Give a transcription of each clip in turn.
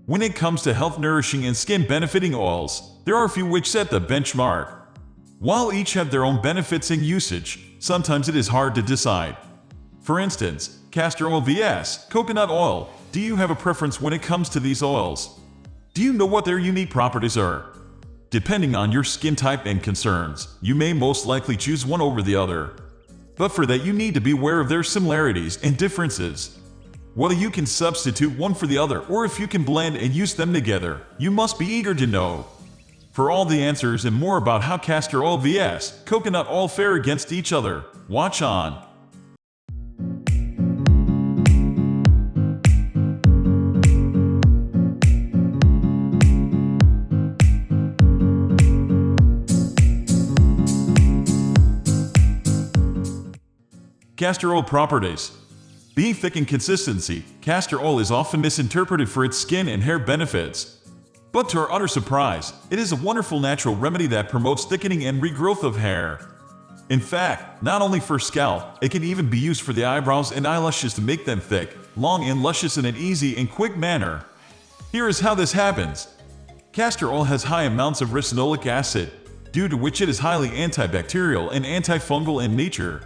When it comes to health-nourishing and skin-benefiting oils, there are a few which set the benchmark. While each have their own benefits and usage, sometimes it is hard to decide. For instance, castor oil vs. coconut oil. Do you have a preference when it comes to these oils? Do you know what their unique properties are? Depending on your skin type and concerns, you may most likely choose one over the other. But for that, you need to be aware of their similarities and differences. Whether you can substitute one for the other or if you can blend and use them together, you must be eager to know. For all the answers and more about how castor oil vs. coconut oil fare against each other, watch on. Castor oil properties. Being thick in consistency, castor oil is often misinterpreted for its skin and hair benefits. But to our utter surprise, it is a wonderful natural remedy that promotes thickening and regrowth of hair. In fact, not only for scalp, it can even be used for the eyebrows and eyelashes to make them thick, long and luscious in an easy and quick manner. Here is how this happens. Castor oil has high amounts of ricinoleic acid, due to which it is highly antibacterial and antifungal in nature.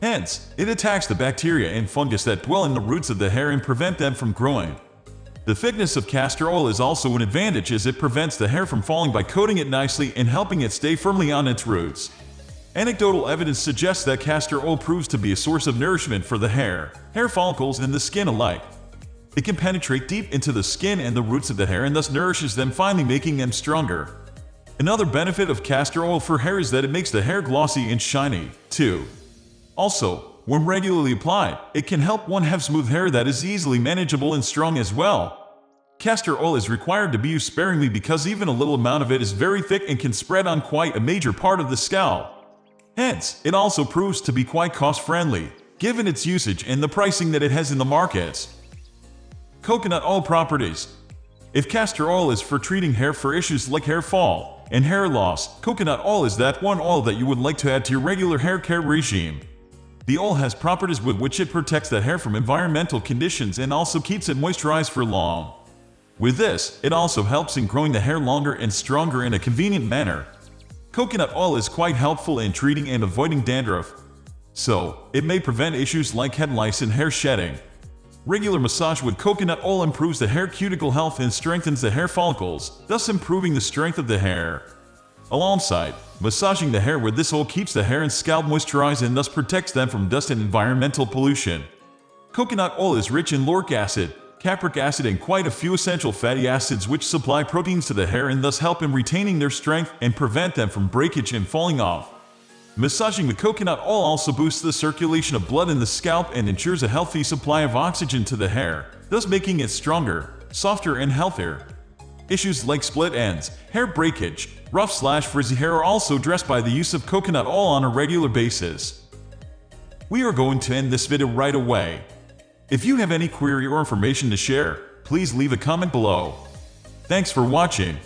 Hence, it attacks the bacteria and fungus that dwell in the roots of the hair and prevent them from growing. The thickness of castor oil is also an advantage as it prevents the hair from falling by coating it nicely and helping it stay firmly on its roots. Anecdotal evidence suggests that castor oil proves to be a source of nourishment for the hair follicles, and the skin alike. It can penetrate deep into the skin and the roots of the hair and thus nourishes them, finally making them stronger. Another benefit of castor oil for hair is that it makes the hair glossy and shiny, too. Also, when regularly applied, it can help one have smooth hair that is easily manageable and strong as well. Castor oil is required to be used sparingly because even a little amount of it is very thick and can spread on quite a major part of the scalp. Hence, it also proves to be quite cost-friendly, given its usage and the pricing that it has in the markets. Coconut oil properties. If castor oil is for treating hair for issues like hair fall and hair loss, coconut oil is that one oil that you would like to add to your regular hair care regime. The oil has properties with which it protects the hair from environmental conditions and also keeps it moisturized for long. With this, it also helps in growing the hair longer and stronger in a convenient manner. Coconut oil is quite helpful in treating and avoiding dandruff. So, it may prevent issues like head lice and hair shedding. Regular massage with coconut oil improves the hair cuticle health and strengthens the hair follicles, thus improving the strength of the hair. Alongside, massaging the hair with this oil keeps the hair and scalp moisturized and thus protects them from dust and environmental pollution. Coconut oil is rich in lauric acid, capric acid and quite a few essential fatty acids which supply proteins to the hair and thus help in retaining their strength and prevent them from breakage and falling off. Massaging with coconut oil also boosts the circulation of blood in the scalp and ensures a healthy supply of oxygen to the hair, thus making it stronger, softer and healthier. Issues like split ends, hair breakage, rough/frizzy hair are also addressed by the use of coconut oil on a regular basis. We are going to end this video right away. If you have any query or information to share, please leave a comment below. Thanks for watching.